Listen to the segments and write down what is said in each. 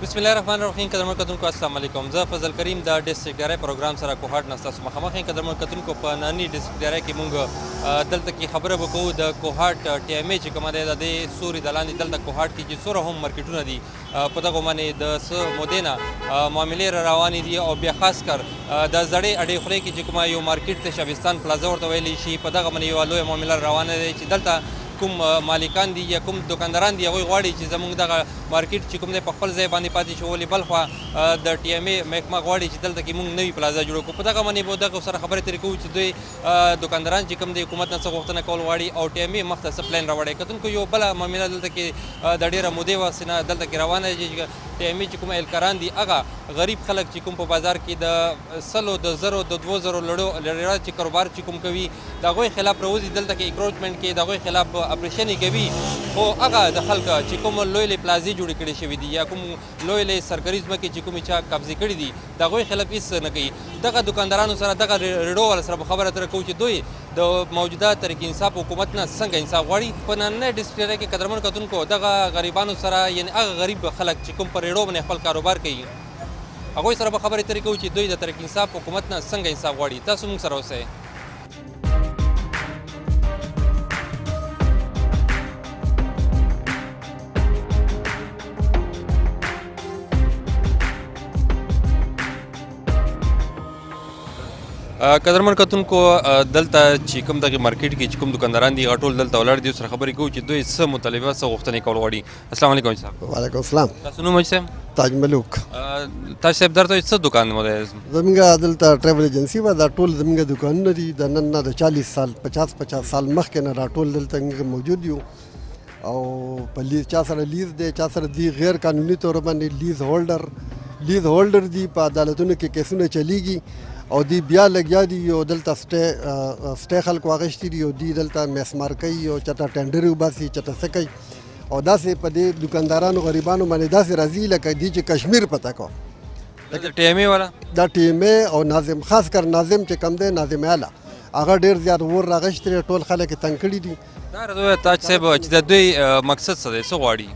بسم الله الرحمن الرحیم. قدرمن کتونکو السلام علیکم. زه فضل کریم د ډسټریکټ ډیری پروګرام سره کوهاټ نه ستاسو مخامخ یم. قدرمن کتونکو په ننني ډسټریکټ ډیری کې موږ دلته کې خبره به کوو د کوهاټ ټي ام ای چې کومه دی د دې سوري د لاندې دلته کوهاټ کې چې څومره هم مارکیټونه دي په دغو باندې د څه مودې نه معاملې را روانې دي او بیا خاص کر د زړې اډې خولې کې چې کومه یو مارکیټ دی شبستان پلازا ورته ویلی شي په دغه باندې یوه لویه معامله روانه دی چې دلته کوم مالکان دي یا کوم دکانداران دي هغوی غواړي چې زموږ دغه مارکیټ چې کوم دی په خپل ځای باندې پاتې شي ولې بل خوا د ټي ام ای محکمه غواړي چې دلته کې موږ نوي پلازا جوړ کړو. په دغه باندې به دغه سره خبرې ترې کوو چې دوی دکانداران چې کوم دی حکومت نه څه غوښتنه کول غواړي او ټي ام ای مخ ته څه پلان راوړی. کتونکو یو بله معامله دلته کې د ډېره مودې واسې نه دلته کې روانه دی چې ټي ام ای چې کوم اهلکاران دي هغه غریب خلک چې کوم په بازار کې د سلو د زرو د 2000 لړۍ چې کاروبار چې کوم کوي د هغوی خلاف راوځي دلته کې انکروچمنټ کوي د هغوی خلاف اپریشن یې کوي خو هغه د خلکو چې کوم لوی لوی پلازې جوړې کړې شوي دي یا کوم لوی لوی سرکري ځمکې چې کومې چا قبضې کړي دي د هغوی خلاف هېڅ نه کوي. دغه دکاندارانو سره دغه ریډو والا سره به خبره اتره کوو چې دوی د موجوده تحریک انصاف حکومت نه څنګه انصاف غواړي. په نننۍ ډسټریکټ کې قدرمن کتونکو دغه غریبانو سره یعنې هغه غریب خلک چې کوم په ریډو باندې خپل کاروبار کوي هغوی سره به خبرې اترې کوو چې دوی د تحریک انصاف حکومت نه څنګه انصاف غواړي. تاسو موږ سره اوسئ. قدرمن کتونکو دلته چې کوم دغه مارکیټ کې چې کوم دکانداران دي هغه ټول دلته ولاړ دي سره خبرې کوو چې دوی څه مطالبه څه غوښتنې کول غواړي. السلام علیکم صاحب. وعلیکم السلام. تاسو نوم حاجي صاحب؟ تاج ملوک. تاج صاحب درته څه دکان مو دی؟ زموږ دلته ټریول ایجنسي وه. دا ټول زموږ دکانونه دي د نن نه د 40 سال 50 سال مخکې نه دا ټول دلته موږ موجود یو او په لیز چا سره لیز دی چا سره دی غیر قانوني طور باندې لیز هولډر دي په عدالتونو کې کیسونه چلیږي او دی بیا لګیا دي یو دلته سټې خلکو اخیستي دي او دی دلته مسمار کوي او چاته ټینډر وباسي چاته څه کوي او داسې په دې دکاندارانو غریبانو باندې داسې راځي لکه دی چې کشمیر پته کو ټي ام ای والا دا ټي ام ای او ناظم خاص کر ناظم چې کم دی ناظم اعلی هغه ډېر زیات ور راغشتي ټول خلک یې تنګ کړي دي. دا راته تاج صاحب چې د دوی مقصد څه دی څه غواړي؟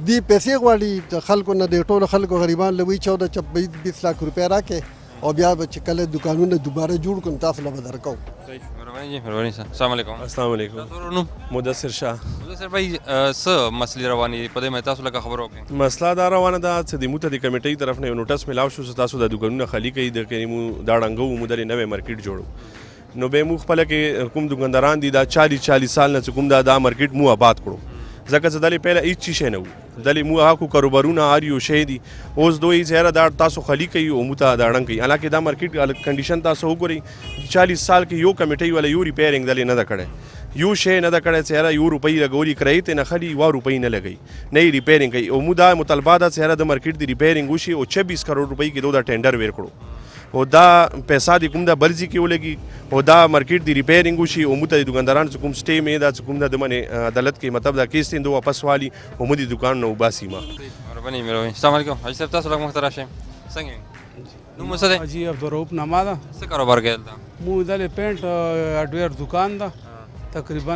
دی پیسې غواړي د خلکو نه د ټولو خلکو غریبان له وایي 14-20 لاک روپۍ راکړې او بیا به چې کله دکانونه دوباره جوړ کړو تاسو له به درکوو. مهرباني جی مهرباني صاحب. السلام علیکم. السلام علیکم. تاسو نوم؟ مدثر شاه. مدثر بھائی څه مسلې روانې دي په دې باندې تاسو لکه خبر وکړئ؟ مسله دا روانه ده چې د موته د کمیټۍ طرف نه یو نوټس میلاو شو چې تاسو د دکانونه خالي کوي د کې دا ړنګو مو درې نوی مارکیټ جوړو نو به مو خپله کې کوم دکانداران دي دا 40 سال نه چې کوم دا مارکیټ مو آباد کړو ځکه چې دلې پهله هېڅ شی نه وو دلې مو هغه کاروبارونه هر یو شی دي اوس دوی چې یاره دا تاسو خالي کوي او موته دا ړنګ کوي حالانکې دا مارکیټ کنډیشن تاسو وګورئ 40 سال کې یو کمیټۍ والا یو ریپیرنګ دلې نه ده کړی یو شی نه ده کړی چې یاره یو روپۍ لګولي کرایې ته نه خلي 1 روپۍ نه لګوي نه یې ریپیرنګ کوي او مو دا مطالبه ده چې یاره د مارکیټ د ریپیرنګ وشي او 26 کروڑ روپۍ کې دا ټینډر ویر کړو او دا پیسہ دی کوم دا برزي کې ولګي او دا مارکیټ دی ریپیرنګ وشي او موږ ته د دکاندارانو چې کوم سټې مې دا چې کوم د منې عدالت کې مطلب دا کیس تیندو واپس والی او موږ د دکان نه وباسي ما. مهرباني السلام علیکم. حاجي صاحب تاسو لږ مخته راشئ. څنګه نوم څه دی؟ حاجي عبدالرؤف نامه ده. څه کاروبار کوئ دلته؟ مو دلې پینټ هارډویر دکان ده تقریبا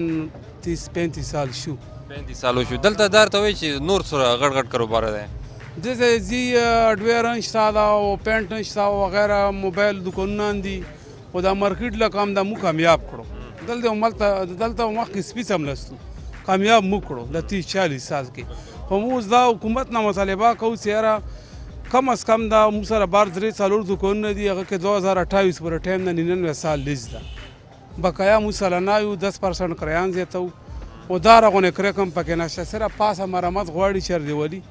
30-35 سال شو. 35 سال شو. دلته دا ورته وایي چې نور سره غټ غټ کاروبار دی؟ دلته زی هارډویر شته ده او پینټ شته او وغیره موبایل دکانونه دي خو دا مارکیټ له کام دا مو کامیاب کړو دلته مخکې سپیڅ هم نستو کامیاب مو کړو د 30-40 سال کې خو موږ دا حکومت نه مطالبه کوو چې یاره کم از کم دا موږ سره بار 3-4 دکانونه دي هغه کې 2028 پورې ټایم نه 99 سال لیز ده بقایا موږ سالانه یو 10% کرایان زیاتو او دا رغونې کرایه کم پکې نشته صرف پاسه مرمت غواړي چردیولي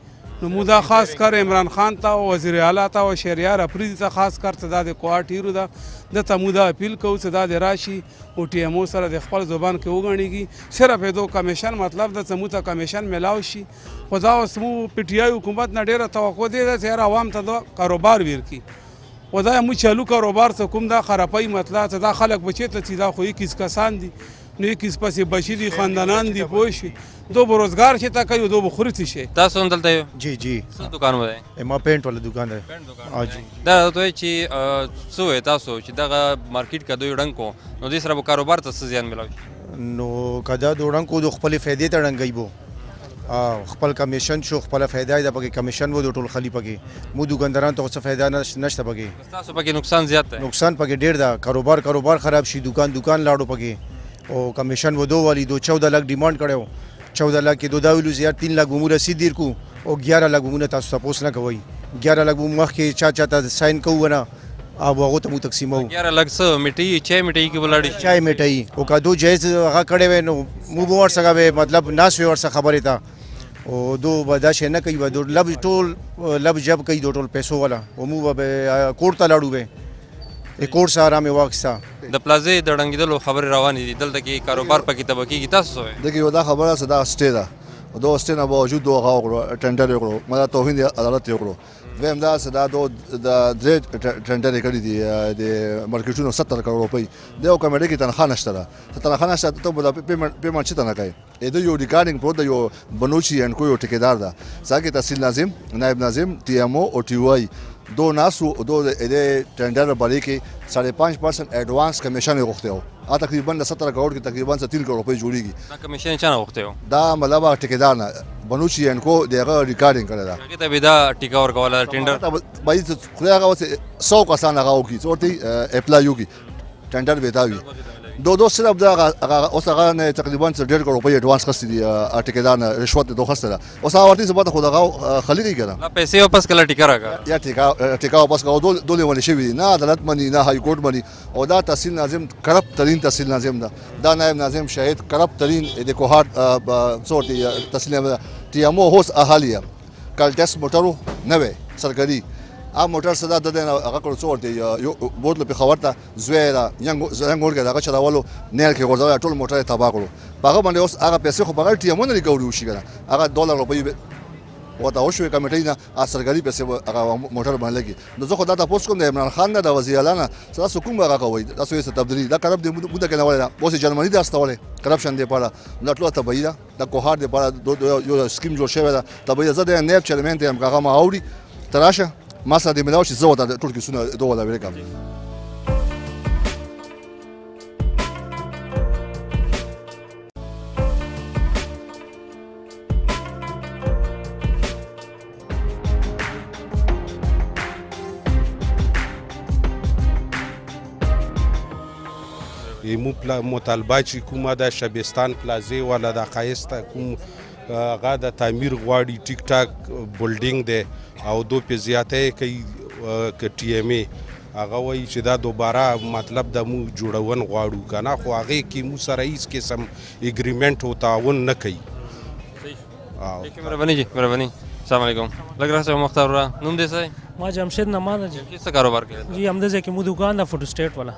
نو مو دا خاص کر عمران خان ته او وزیر اعلی ته او شهریار افریدي ته خاص کر ته دا د کوهاټ هیرو ده دته مو دا اپیل کوو چې دا د راشي او ټي ام او سره د خپل زبان کې وګڼېږي صرف یې دو کمیشن مطلب ده چې مو ته کمیشن میلاو شي خو دا اوس مو پی ټي آی حکومت نه ډېره توقع دی چې یاره عوام ته دا کاروبار ورکړي خو دا مو چالو کاروبار څه کوم دا خرابۍ مطلب چې دا خلک به چېرته ځي دا خو 21 کسان دي نو 21 پسې بچي دي خاندانان دي پوه شوې دو به روزګار چې تا کوي دو به خوري څه شي. تاسو هم دلته یو؟ جی جی. څه دکان مو دی؟ ما پینټ والا دکان دی. جی. دا راته وایي چې څه وایي تاسو چې دغه مارکیټ که دوی ړنګ کو نو دې سره به کاروبار ته څه زیان میلاوي؟ نو که دا د ړنګ کو د خپلې فایدې ته ړنګوي بو خپل کمیشن شو خپل فایده ده پکې کمیشن و د ټول خلی پکې مو دکانداران ته څه فایده نشته پکې تاسو پکې نقصان زیات دی نقصان پکې ډیر ده کاروبار خراب شي دکان لاړو پکې او کمیشن و دو والی دو 14 लाख ډیمانډ کړو 14 लाख کې دو دا ویلو زیات 3 लाख بمو رسید دیر کو او 11 लाख بمو تاسو تاسو نه کوي 11 लाख بمو مخ کې چا ته ساين کوو نه او هغه ته مو تقسیمو 11 लाख څه میټي چای میټي کې ولاړی چای میټي او کدو جایز هغه کړي و نو مو ور څنګه مطلب ناس ور څه خبره تا او دو بداش نه کوي و دو لب ټول لب جب کوي دو ټول پیسو والا او مو به کوړ ته لاړو به کوړ سره مې واکسا د پلازې د ډنګیدلو خبر روانې دي دلته کې کاروبار پکې تبکیږي تاسو دغه یو دا خبره صدا سټی ده او دا سټی نه باوجود دو غاغړو ټندر وکړو مله توهین عدالت وکړو ویم دا صدا دو د درې ټندر کړی دی د مارکیټونو 70 کروڑ روپۍ د یو کمیټې کې تنخواه نشته ده تنخواه نشته ته بل پیمنټ چته نه کوي دا یو ریکارډینګ پرو د یو بنوچی ان کو یو ټیکیدار ده ځکه تحصیل ناظم نائب ناظم ټي ام او ټي واي دو ناسو دو د ټندر باندې کې 5.5% ایڈوانس کمیشن غوښته و تقریبا 70 کروڑ کې تقریبا 3 کروڑ روپۍ جوړیږي دا کمیشن چا نه غوښته دا مطلب ټیکیدار نه بنوچی ان کو دغه ریکارډینګ کړی دا هغه ته به دا ټیکا ورکوله ټینډر باید خو هغه 100 کسان هغه وکي څورتي اپلای وکي ټندر به دا وي دو صرف دا اوس هغه نه تقریبا 1.5 کروڑ روپۍ ایڈوانس خسته دي ټیکیدار نه رشوت دوه خسته ده اوس هغه ورته زبر خو دغه خلیږي کنه لا پیسې واپس کله ټیکا راکا یا ټیکا واپس کاو دولې ولې شوی دي نه عدالت مني نه هاي کورټ مني او دا تحصیل ناظم کرپټ ترین تحصیل ناظم دا نائب ناظم شاهد کرپټ ترین د کوهات څورتي تحصیل ټي ام او هوس اهالیه کال ټیسټ موټرو نه وي سرکاري ا موټر صدا د هغه کړو څورتي یو بوتل په خبرته زویرا ینګ ورګه دا چلاولو نه کې ورځول ټول موټر تباہ کړو هغه باندې اوس هغه پیسې خو بغیر ټي ام نه ریکورډ وشي کنه هغه $1 روپۍ وته او شو کمیټې نه سرکاري پیسې هغه موټر باندې لګي نو زه خو دا تاسو کوم د عمران خان نه د وزیر اعلی نه تاسو کوم هغه کوي تاسو یې تبدیلی دا کرب دی بده کنه ولا اوس جرمني دا استوله کرپشن دی پاره نو ټول ته بایدا دا کوهار دی پاره یو سکیم جوړ شوی دا تبعی زده نه چلمنت هم هغه ما اوري تراشه ما سره د ملاو چې زه وته ټول کې سونه دوه ولا ویل کوم مطالبه چې کومه د شبستان پلازې والا د ښایسته کوم هغه د تعمیر غواړي ټیک ټاک بلډینګ دی او دو په زیاته کوي که ټي ام ای هغه وایي چې دا دوباره مطلب د مو جوړون غواړو که نه خو هغې کې مو سره هېڅ قسم اګریمنټ او تعاون نه کوي مهرباني جی مهرباني السلام علیکم لګ راسته مختار را نوم دې څه ما جمشید نماز جی څه کاروبار کوي جی همدې ځکه مو دکان دا فوټو سټیټ والا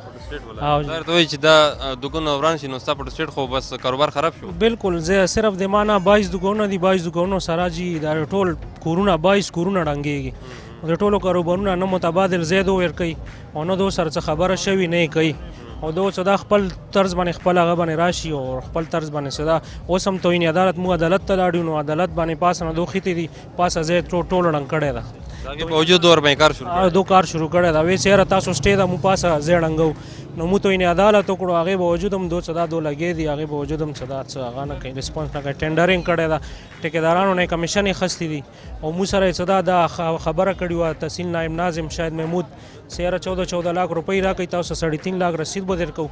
او زه ته وایي چې دا دکان وران شي نو ستا فوټو سټیټ خو بس کاروبار خراب شو بالکل زه صرف د معنا 22 دکانونه دي 22 دکانونو سره جی دا ټول کورونه 22 کورونه ډنګيږي د ټولو کاروبارونه نه متبادل زیات ور کوي او نو دو سره خبره شوی نه کوي او دو صدا خپل طرز باندې خپل هغه باندې راشي او خپل طرز باندې صدا اوس هم توین عدالت مو عدالت ته لاړو نو عدالت باندې پاس نه دوه خېتی دي پاسه زه ټول رنګ کړی دا دغه په وجود دور باندې کار شروع دو کار شروع کړی دا وې سره تاسو سټې دا مو پاسه زه رنګو نو مو توین عدالت وکړو هغه به وجود هم دو صدا دو لګې دي هغه به وجود هم صدا هغه نه کوي ریسپانس نه کوي ټینډرینګ کړی دا ټیکدارانو نه کمیشن یې خستی دي او مو سره صدا دا خبره کړی و تحصیل نائب ناظم شاید محمود سیاره 14 लाख روپۍ راکړي تاسو 3.5 लाख رسید به درکو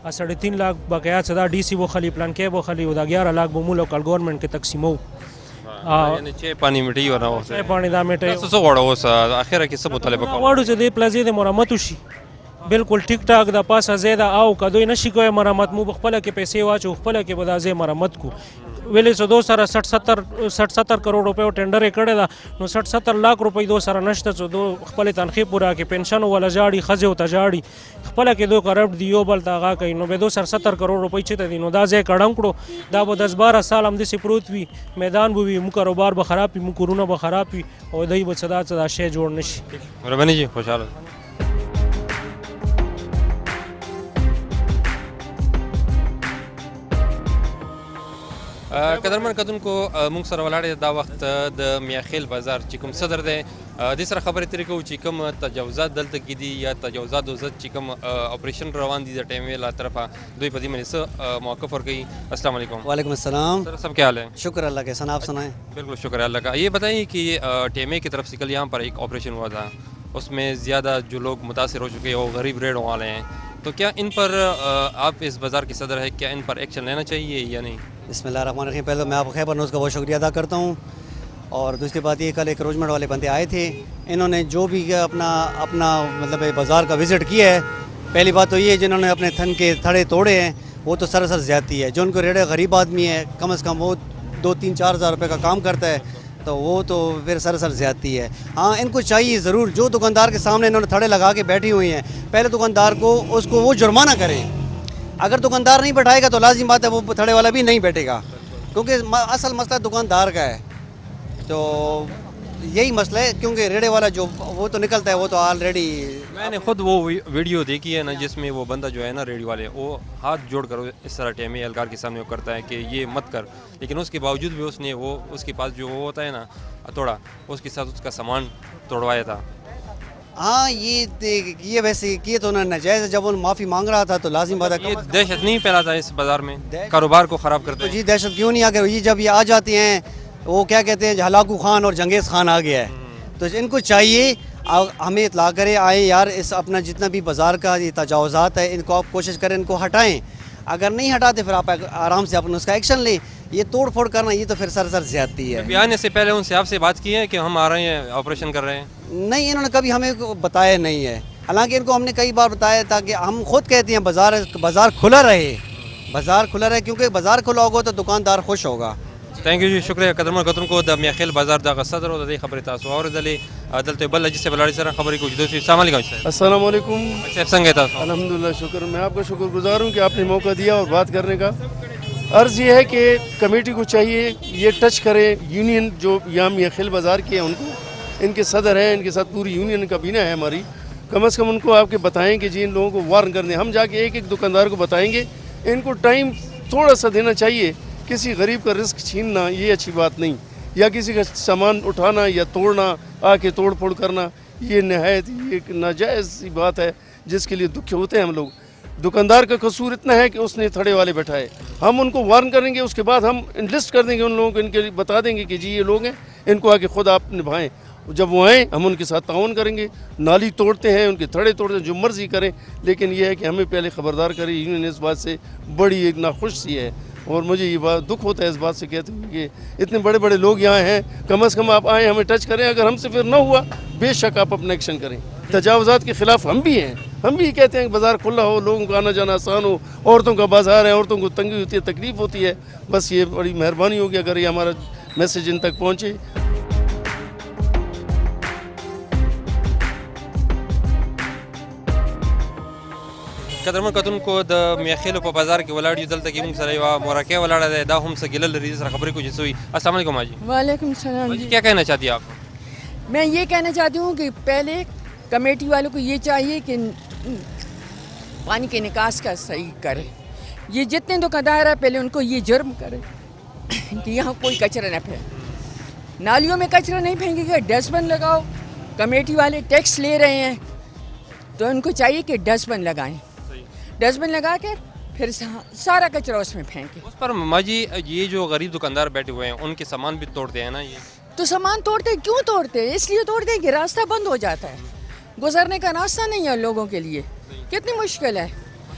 3.5 लाख بقایا صدا D C वो خلی پلان کې वो خلی دا 11 लाख به مو لوکل گورنمنت کې تقسیمو یعنی چې پانی میټي ورنه وسه پانی دا میټي تاسو غواړو اوس اخره کې څه مطالبه کوم غواړو چې د پلازې د مرمت وشي بالکل ټیک ټاک د پاسه زیاده او کدوې نشي کوی مرمت مو خپل کې پیسې واچو خپل کې به دا زی مرمت کو ویلې څه دو سره 60-70 کروڑ روپے ټینډر کړی دا نو 60-70 लाख روپۍ دو سره نشته څه دو خپل تنخیه پورا کې پنشن ولا جاړي خزه او تجاړي خپل کې دو کرپټ دیو بل تاغه کوي نو به دو سره 70 کروڑ روپۍ چته دي نو دا ځای کډم کړو دا به 10-12 سال هم د سپروت وي میدان به وي مو کاروبار به خراب وي مو کورونه به خراب وي او دای به صدا شی جوړ نشي مهرباني جی خوشاله قدرمن کتونکو موږ سره ولاړې دا وخت د میاخیل بازار چې کوم صدر دی دې سره خبرې ترې کوو چې کوم تجاوزات دلته کې دي یا تجاوزات ضد چې کوم اپریشن روان دي د ټیم لا طرفه دوی په دې باندې څه موقف ورکوي. السلام علیکم. وعلیکم السلام. سر سب کیا حال ہے؟ شکر اللہ کا. سنا آپ سنائیں. بالکل شکر اللہ کا. یہ بتائیے کہ ٹیم اے کی طرف سے کل یہاں پر ایک آپریشن ہوا تھا, اس میں زیادہ جو لوگ متاثر ہو چکے ہیں وہ غریب ریڑھ والے ہیں, تو کیا ان پر آپ اس بازار کے صدر ہے, کیا ان پر ایکشن لینا چاہیے یا نہیں؟ بسم اللہ الرحمن الرحیم. پہلے میں آپ خیبر نیوز کا بہت شکریہ ادا کرتا ہوں. اور دوسری بات یہ, کل ایک روزمٹ والے بندے آئے تھے, انہوں نے جو بھی اپنا مطلب بازار کا وزٹ کیا ہے, پہلی بات تو یہ ہے جنہوں نے اپنے تھن کے تھڑے توڑے ہیں وہ تو سراسر زیادتی ہے. جو ان کو ریڑھے غریب آدمی ہے, کم از کم وہ 2-3-4 ہزار روپے کا کام کرتا ہے, تو وہ تو پھر سراسر زیادتی ہے. ہاں ان کو چاہیے ضرور, جو دکاندار کے سامنے انہوں نے تھڑے لگا کے بیٹھی ہوئی ہیں, پہلے دکاندار کو اس کو وہ جرمانہ کریں. اگر دکاندار نہیں بیٹھائے گا تو لازم بات ہے وہ تھڑے والا بھی نہیں بیٹھے گا, کیونکہ اصل مسئلہ دکاندار کا ہے. تو یہی مسئلہ ہے, کیونکہ ریڑے والا جو وہ تو نکلتا ہے وہ تو آلریڈی. میں نے خود وہ ویڈیو دیکھی ہے نا, جس میں وہ بندہ جو ہے نا ریڑھی والے, وہ ہاتھ جوڑ کر اس طرح ٹیم اہلکار کے سامنے وہ کرتا ہے کہ یہ مت کر, لیکن اس کے باوجود بھی اس نے وہ اس کے پاس جو وہ ہوتا ہے نا ہتھوڑا, اس کے ساتھ اس کا سامان توڑوایا تھا. ہاں یہ ویسے کیے تو انہوں نے ناجائز ہے. جب ان معافی مانگ رہا تھا تو لازم بات ہے یہ دہشت نہیں پھیلاتا ہے اس بازار میں, کاروبار کو خراب کرتے ہیں. جی دہشت کیوں نہیں آ گیا, یہ جب یہ آ جاتے ہیں وہ کیا کہتے ہیں ہلاکو خان اور جنگیز خان آ گیا ہے, تو ان کو چاہیے ہمیں اطلاع کرے, آئے یار اس اپنا جتنا بھی بازار کا یہ تجاوزات ہے ان کو آپ کوشش کریں ان کو ہٹائیں. اگر نہیں ہٹاتے پھر آپ آرام سے اپنا اس کا ایکشن لیں. یہ توڑ پھوڑ کرنا یہ تو پھر سراسر زیادتی ہے. آنے سے پہلے ان سے آپ سے بات کی ہے کہ ہم آ رہے ہیں آپریشن کر رہے ہیں؟ نہیں, انہوں نے کبھی ہمیں بتایا نہیں ہے. حالانکہ ان کو ہم نے کئی بار بتایا تھا کہ ہم خود کہتے ہیں بازار کھلا رہے, بازار کھلا رہے, کیونکہ بازار کھلا ہوگا تو دکاندار خوش ہوگا. تھینک یو جی, شکریہ. قدرمن کتونکو د میاخیل بازار دغه صدر او د دې خبرې تاسو اورېدلې. دلته بل حاجي صاحب ولاړې سره خبرې کوو. دوستو السلام علیکم صاحب. السلام علیکم صاحب څنګه تاسو؟ الحمدللہ شکر. میں آپ کا شکر گزار ہوں کہ آپ نے موقع دیا اور بات کرنے کا. عرض یہ ہے کہ کمیٹی کو چاہیے یہ ٹچ کرے یونین جو یہاں میاخیل بازار کے ہیں, ان کو, ان کے صدر ہیں, ان کے ساتھ پوری یونین کابینہ ہے ہماری, کم از کم ان کو آپ کے بتائیں کہ جی ان لوگوں کو وارن کر دیں. ہم جا کے ایک دکاندار کو بتائیں گے, ان کو ٹائم تھوڑا سا دینا چاہیے. کسی غریب کا رزق چھیننا یہ اچھی بات نہیں, یا کسی کا سامان اٹھانا یا توڑنا, آ کے توڑ پھوڑ کرنا, یہ نہایت ایک ناجائز سی بات ہے جس کے لیے دکھ ہوتے ہیں ہم لوگ. دکاندار کا قصور اتنا ہے کہ اس نے تھڑے والے بیٹھائے. ہم ان کو وارن کریں گے, اس کے بعد ہم لسٹ کر دیں گے ان لوگوں کو, ان کے بتا دیں گے کہ جی یہ لوگ ہیں, ان کو آ کے خود آپ نبھائیں. جب وہ آئیں ہم ان کے ساتھ تعاون کریں گے. نالی توڑتے ہیں, ان کے تھڑے توڑتے ہیں, جو مرضی کریں, لیکن یہ ہے کہ ہمیں پہلے خبردار کریں. یونین اس بات سے بڑی ایک ناخوش سی ہے, اور مجھے یہ بات دکھ ہوتا ہے اس بات سے کہتے ہیں کہ اتنے بڑے بڑے لوگ یہاں ہیں, کم از کم آپ آئیں ہمیں ٹچ کریں. اگر ہم سے پھر نہ ہوا بے شک آپ اپنا ایکشن کریں. تجاوزات کے خلاف ہم بھی ہیں, ہم بھی کہتے ہیں کہ بازار کھلا ہو, لوگوں کا آنا جانا آسان ہو. عورتوں کا بازار ہے, عورتوں کو تنگی ہوتی ہے, تکلیف ہوتی ہے. بس یہ بڑی مہربانی ہوگی اگر یہ ہمارا میسیج ان تک پہنچے. قدرمن کتونکو د میاخیل په بازار کې ولاړ یو, دلته کې موږ سره یوه مورکۍ ولاړه ده, دا هم څه ګیله لري, سره خبرې کوو چې څه وي. السلام علیکم حاجی. وعلیکم السلام. جی کیا کہنا چاہتی ہیں آپ؟ میں یہ کہنا چاہتی ہوں کہ پہلے کمیٹی والوں کو یہ چاہیے کہ پانی کے نکاس کا صحیح کرے. یہ جتنے دکاندار ہیں پہلے ان کو یہ جرم کرے کہ یہاں کوئی کچرا نہ پھینکے. نالیوں میں کچرا نہیں پھینکے گا, ڈسٹ بن لگاؤ. کمیٹی والے ٹیکس لے رہے ہیں تو ان کو چاہیے کہ ڈسٹ بن لگائیں. ڈسٹ بن لگا کے پھر سارا کچرا اس میں پھینکے. اس پر ماں جی یہ جو غریب دکاندار بیٹھے ہوئے ہیں ان کے سامان بھی توڑتے ہیں نا, یہ تو سامان توڑتے کیوں توڑتے ہیں؟ اس لیے توڑتے ہیں کہ راستہ بند ہو جاتا ہے, گزرنے کا راستہ نہیں ہے لوگوں کے لیے. کتنی مشکل ہے.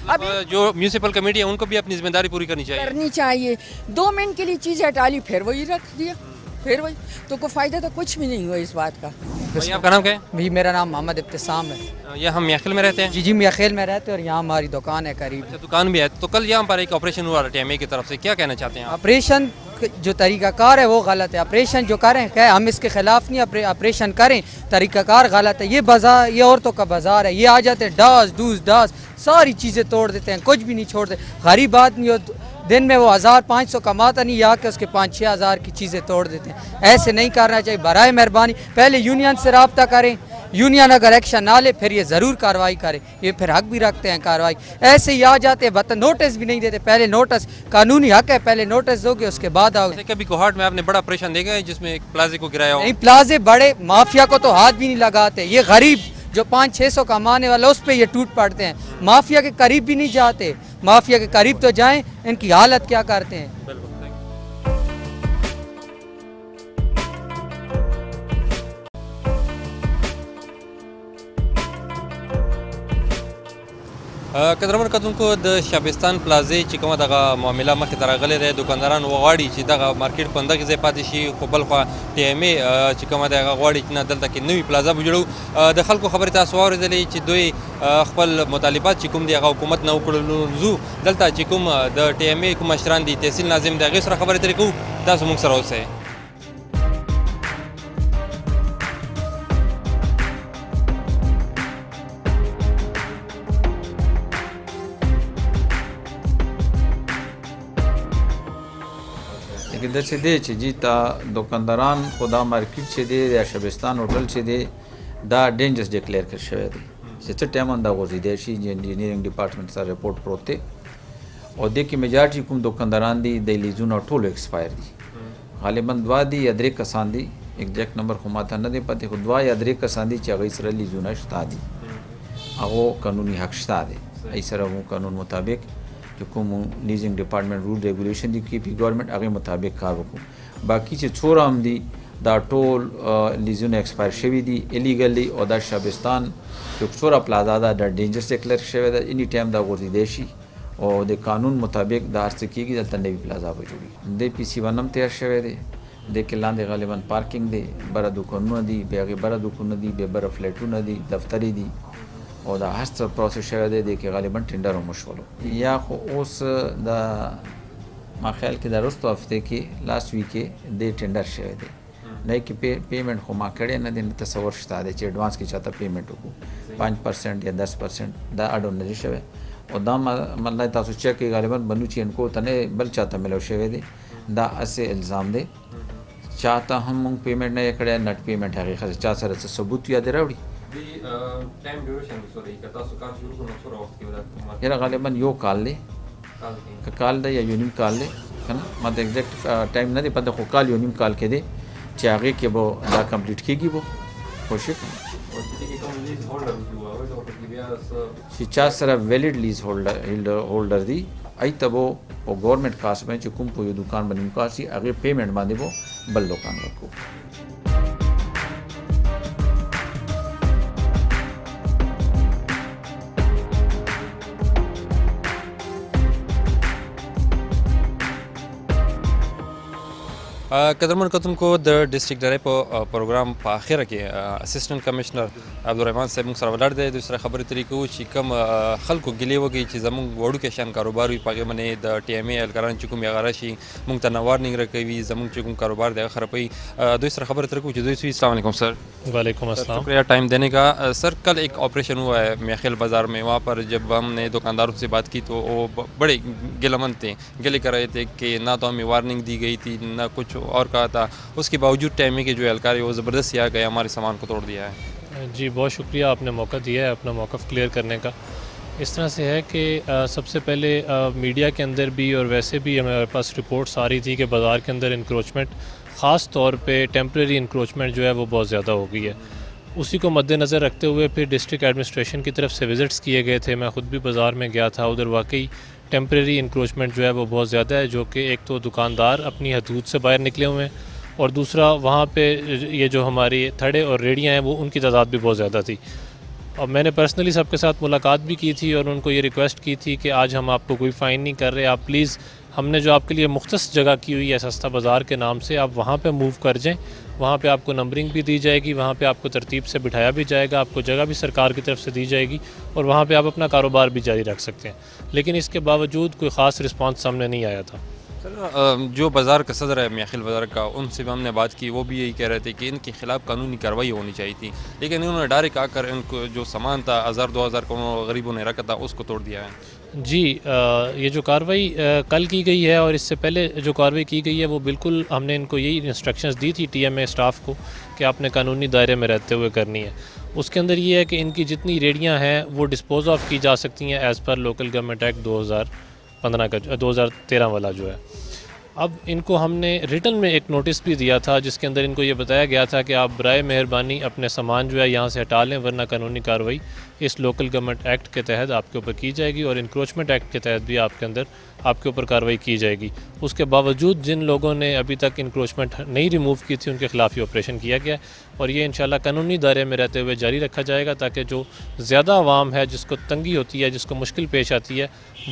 اب جو میونسپل کمیٹی ہے ان کو بھی اپنی ذمہ داری پوری کرنی چاہیے. 2 منٹ کے لیے چیزیں ہٹا لی, پھر وہی رکھ دیا, پھر وہی, تو کوئی فائدہ تو کچھ بھی نہیں ہوا اس بات کا. آپ کا نام کیا ہے؟ جی میرا نام محمد ابتسام ہے. یہ ہم میاخیل میں رہتے ہیں؟ جی میاخیل میں رہتے ہیں, اور یہاں ہماری دکان ہے قریب. اچھا دکان بھی ہے. تو کل یہاں پر ایک آپریشن ہوا ٹیم اے کی طرف سے, کیا کہنا چاہتے ہیں آپ؟ آپریشن جو طریقہ کار ہے وہ غلط ہے. آپریشن جو کریں کہ ہم اس کے خلاف نہیں, آپریشن کریں, طریقہ کار غلط ہے. یہ بازار, یہ عورتوں کا بازار ہے, یہ آ جاتے ہیں ڈاس ساری چیزیں توڑ دیتے ہیں, کچھ بھی نہیں چھوڑتے. غریب آدمی دن میں وہ 1500 کماتا نہیں, آ کے اس کے 5-6 ہزار کی چیزیں توڑ دیتے ہیں. ایسے نہیں کرنا چاہیے. برائے مہربانی پہلے یونین سے رابطہ کریں, यूनियन अगर एक्शन ना ले फिर ये ज़रूर कार्रवाई करे, ये फिर हक भी रखते हैं कार्रवाई। ऐसे ही आ जाते बता नोटिस भी नहीं देते, पहले नोटिस कानूनी हक है, पहले नोटिस दोगे उसके बाद आओगे। कभी कोहाट में आपने बड़ा ऑपरेशन देखा है जिसमें एक प्लाजे को गिराया हो? नहीं, प्लाजे बड़े माफिया को तो हाथ भी नहीं लगाते, ये गरीब जो 500-600 कमाने वाला उस पे ये टूट पड़ते हैं, माफिया के करीब भी नहीं जाते। माफिया के करीब तो जाएं, इनकी हालत क्या करते हैं। قدرمن کتونکو د شبستان پلازې چې کومه دغه معامله مخکې ته راغلې ده، دکانداران وغواړي چې دغه مارکیټ په همدغې ځای پاتې شي، خو بل خوا ټي ایم ای چې کومه ده هغه غواړي چې نه دلته کې نوې پلازه به جوړو. د خلکو خبرې تاسو واورېدلې چې دوی خپل مطالبات چې کوم دي هغه حکومت نه وکړل. نو زو دلته چې کوم د ټي ایم ای کوم مشران دي، تحصیل ناظم د هغې سره خبرې اترې کوو. تاسو موږ سره اوسئ. لیکن داسې دی چې جی تا دکانداران خو دا مارکیټ چې دی یا شبستان هوټل چې دی دا ډینجرس ډیکلیئر کړی شوی دی چې څه ټایم هم دا غورځېدی شي. انجینیرینګ ډپارټمنټ سره رپورټ پروت دی او دې کې میجارټي کوم دکانداران دي د لیزونه ټولو ایکسپایر دي. غالبا 2 دي یا 3 کسان دي، ایگزیکټ نمبر خو ماته نه دی پاتې، خو 2 یا 3 کسان دي چې هغوی سره لیزونه شته دي، هغو قانوني حق شته دی. هغوی سره مو قانون مطابق جو کوم لیزینګ ډپارټمنټ رول ریګولیشن دي کې پی ګورنمنټ هغې مطابق کار وکړو. باقي چې څوره هم دي دا ټول لیزونه ایکسپایر شوي دي الیګلی، او دا شبستان جو څوره پلازا ده دا ډینجرس ډیکلیئر شوی ده، اني ټایم دا غورځېدی شي او د قانون مطابق دا هر څه کېږي. دلته نوي پلازا به جوړېږي. د پي سی 1 هم تیار شوی دی، دې کې لاندې غالبا پارکینګ دی، بره دوکانونه دي، بیا هغې بره دوکانونه دي، بیا بره فلیټونه دي، دفترې دي، او دا هر څه پروسس شوی دی. دې کې غالبا ټینډر هم وشولو. یا خو اوس دا ما خیال کې دا وروستو هفتې کې لاست ویک کې دې ټینډر شوی دی، نه کې پیمنټ خو ما کړی نه دی، نه تصور شته دی چې ایډوانس کې چاته پیمنټ وکړو 5% یا 10%. دا اډو نه دی شوی او دا مطلب تاسو چیک کې غالبا بلوچي انکو ته نه بل چاته ملو شوی دی. دا اسې الزام دی چاته هم مونږ پیمنټ نه کړی، نټ پیمنټ هغې خاص چا سره څه ثبوت یاد راوړي. یاره غالبا یو کال دی، که کال دی یا یو نیم کال دی که نه، ما ته ایگزیکټ ټایم نه دی پته، خو کال یو نیم کال کې دی چې هغې کې به دا کمپلیټ کېږي. به خوشي چې چا سره ویلډ لیز هولډر دی ای ته به په ګورنمنټ کاس باندې چې کوم په یو دوکان باندې مقاس شي هغې پیمنټ باندې به بل دوکان ورکوو. قدرمن کتونکو د ډسټریکټ ډایرې په پروګرام په اخره کې اسسټنټ کمشنر عبدالرحمن صاحب موږ سره ولاړ دی. دوی سره خبرې اترې کوو چې کوم خلکو ګیلې وکړي چې زموږ وړوکی شان کاروبار وي، په هغې باندې د ټي ایم ای اهلکاران چې کوم هغه راشي موږ ته نه وارننګ راکوي، زموږ چې کوم کاروبار دی هغه خرابوي. دوی سره خبرې اترې کوو چې دوی سوي. السلام علیکم سر. وعلیکم السلام. شکریہ ٹائم دینے کا. سر کل ایک آپریشن ہوا ہے میخیل بازار میں، وہاں پر جب ہم نے دکانداروں سے بات کی تو وہ بڑے گلمند تھے، گلے کر رہے تھے کہ نہ تو ہمیں وارننگ دی گئی تھی نہ کچھ اور کہا تھا، اس کے باوجود ٹی ایم ای کے جو اہلکار ہے وہ زبردستی آ گئے ہمارے سامان کو توڑ دیا ہے. جی بہت شکریہ، آپ نے موقع دیا ہے اپنا موقف کلیئر کرنے کا. اس طرح سے ہے کہ سب سے پہلے میڈیا کے اندر بھی اور ویسے بھی ہمارے پاس رپورٹس آ رہی تھی کہ بازار کے اندر انکروچمنٹ، خاص طور پہ ٹیمپریری انکروچمنٹ جو ہے وہ بہت زیادہ ہو گئی ہے. اسی کو مد نظر رکھتے ہوئے پھر ڈسٹرکٹ ایڈمنسٹریشن کی طرف سے وزٹس کیے گئے تھے. میں خود بھی بازار میں گیا تھا، ادھر واقعی ٹیمپریری انکروچمنٹ جو ہے وہ بہت زیادہ ہے، جو کہ ایک تو دکاندار اپنی حدود سے باہر نکلے ہوئے ہیں، اور دوسرا وہاں پہ یہ جو ہماری تھڑے اور ریڑیاں ہیں وہ ان کی تعداد بھی بہت زیادہ تھی. اور میں نے پرسنلی سب کے ساتھ ملاقات بھی کی تھی اور ان کو یہ ریکویسٹ کی تھی کہ آج ہم آپ کو کوئی فائن نہیں کر رہے، آپ پلیز ہم نے جو آپ کے لیے مختص جگہ کی ہوئی ہے سستا بازار کے نام سے، آپ وہاں پہ موو کر جائیں، وہاں پہ آپ کو نمبرنگ بھی دی جائے گی، وہاں پہ آپ کو ترتیب سے بٹھایا بھی جائے گا، آپ کو جگہ بھی سرکار کی طرف سے دی جائے گی اور وہاں پہ آپ اپنا کاروبار بھی جاری رکھ سکتے ہیں. لیکن اس کے باوجود کوئی خاص رسپانس سامنے نہیں آیا تھا. جو بازار کا صدر ہے میخیل بازار کا، ان سے بھی ہم نے بات کی، وہ بھی یہی کہہ رہے تھے کہ ان کے خلاف قانونی کارروائی ہونی چاہیے تھی، لیکن انہوں نے ڈائریکٹ آ کر ان کو جو سامان تھا 1000-2000 کا غریبوں نے رکھا تھا اس کو توڑ دیا ہے. جی یہ جو کارروائی کل کی گئی ہے اور اس سے پہلے جو کارروائی کی گئی ہے وہ بالکل ہم نے ان کو یہی انسٹرکشنز دی تھی ٹی ایم اے اسٹاف کو کہ آپ نے قانونی دائرے میں رہتے ہوئے کرنی ہے. اس کے اندر یہ ہے کہ ان کی جتنی ریڑیاں ہیں وہ ڈسپوز آف کی جا سکتی ہیں ایز پر لوکل گورنمنٹ ایکٹ 2015 کا 2013 والا جو ہے. اب ان کو ہم نے ریٹن میں ایک نوٹس بھی دیا تھا جس کے اندر ان کو یہ بتایا گیا تھا کہ آپ برائے مہربانی اپنے سامان جو ہے یہاں سے ہٹا لیں ورنہ قانونی کارروائی اس لوکل گورنمنٹ ایکٹ کے تحت آپ کے اوپر کی جائے گی اور انکروچمنٹ ایکٹ کے تحت بھی آپ کے اوپر کارروائی کی جائے گی. اس کے باوجود جن لوگوں نے ابھی تک انکروچمنٹ نہیں ریموو کی تھی ان کے خلاف یہ آپریشن کیا گیا اور یہ انشاءاللہ قانونی دائرے میں رہتے ہوئے جاری رکھا جائے گا تاکہ جو زیادہ عوام ہے جس کو تنگی ہوتی ہے جس کو مشکل پیش آتی ہے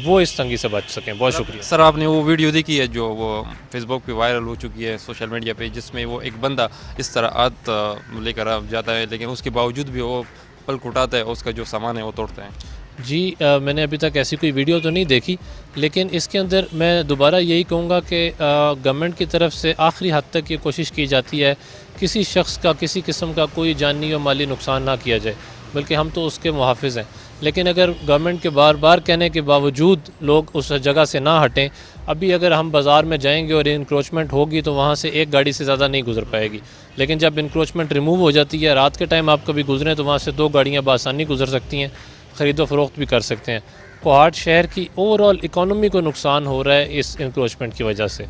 وہ اس تنگی سے بچ سکیں. بہت شکریہ. سر آپ نے وہ ویڈیو دیکھی ہے جو وہ فیس بک پہ وائرل ہو چکی ہے سوشل میڈیا پہ جس میں وہ ایک بندہ اس طرح لے کر جاتا ہے لیکن اس کے باوجود بھی وہ پلک اٹھاتا ہے اس کا جو سامان ہے وہ توڑتا ہے. جی میں نے ابھی تک ایسی کوئی ویڈیو تو نہیں دیکھی لیکن اس کے اندر میں دوبارہ یہی کہوں گا کہ گورنمنٹ کی طرف سے آخری حد تک یہ کوشش کی جاتی ہے کسی شخص کا کسی قسم کا کوئی جانی و مالی نقصان نہ کیا جائے بلکہ ہم تو اس کے محافظ ہیں. لیکن اگر گورنمنٹ کے بار بار کہنے کے باوجود لوگ اس جگہ سے نہ ہٹیں ابھی اگر ہم بازار میں جائیں گے اور انکروچمنٹ ہوگی تو وہاں سے ایک گاڑی سے زیادہ نہیں گزر پائے گی لیکن جب انکروچمنٹ ریموو ہو جاتی ہے رات کے ٹائم آپ کبھی گزریں تو وہاں سے 2 گاڑیاں بآسانی گزر سکتی ہیں خرید و فروخت بھی کر سکتے ہیں. کوہاٹ شہر کی اوور آل اکانومی کو نقصان ہو رہا ہے اس انکروچمنٹ کی وجہ سے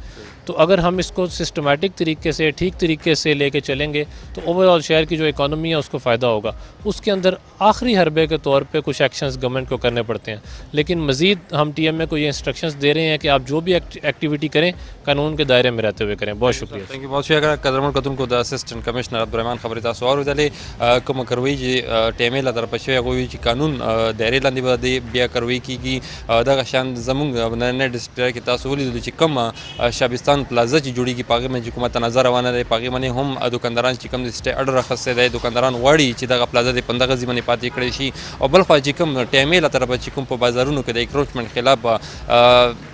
تو اگر ہم اس کو سسٹمیٹک طریقے سے ٹھیک طریقے سے لے کے چلیں گے تو اوور آل شہر کی جو اکانومی ہے اس کو فائدہ ہوگا. اس کے اندر آخری حربے کے طور پہ کچھ ایکشنز گورنمنٹ کو کرنے پڑتے ہیں لیکن مزید ہم ٹی ایم اے کو یہ انسٹرکشنز دے رہے ہیں کہ آپ جو بھی ایکٹیویٹی کریں قانون کے دائرے میں رہتے ہوئے کریں. بہت شکریہ. تھینک یو. بہت شکریہ. قدرمن کتونکو د اسسټنټ کمشنر عبدالرحمن خبرې تاسو واورېدلې کومه کاروایي چې ټی ایم اې له طرفه شوې هغوی وایي چې قانون دایرې لاندې به د بیا کاروایي کېږي. دغه شان زموږ نننی ډسټرکټ کې تاسو ولیدلو چې کوم شابستان پلازه چې جوړېږي په هغې باندې چې کومه تنازع روانه دی په هغې باندې هم دکانداران چې کوم د سټې اډر اخیستی دی دکانداران غواړي چې دغه پلازه د په همدغه ځای باندې پاتې کړی شي او بل خوا چې کوم ټی ایم اې له طرفه چې کوم په بازارونو کې د انکروچمنٹ خلاف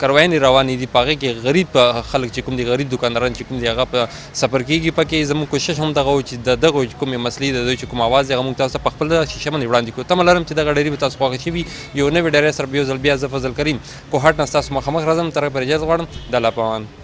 کاروایانې روانې دي په هغې کې غریب خلک چې کوم دي غریب دکانداران چې کوم دي هغه په سفر کېږي پکې زموږ کوشش هم دغه و چې د دغو کومې مسلې د دوی چې کوم اواز دی هغه موږ تاسو ته په خپل شیشه باندې وړاندې کړو. تمه لرم چې دغه ډایري به تاسو خوښه شوي یو نوې ډایرۍ سره به یو ځل بیا زه فضل کریم کوهاټ نه ستاسو مخامخ راځم تر هغې پورې اجازه غواړم. د الله پامان.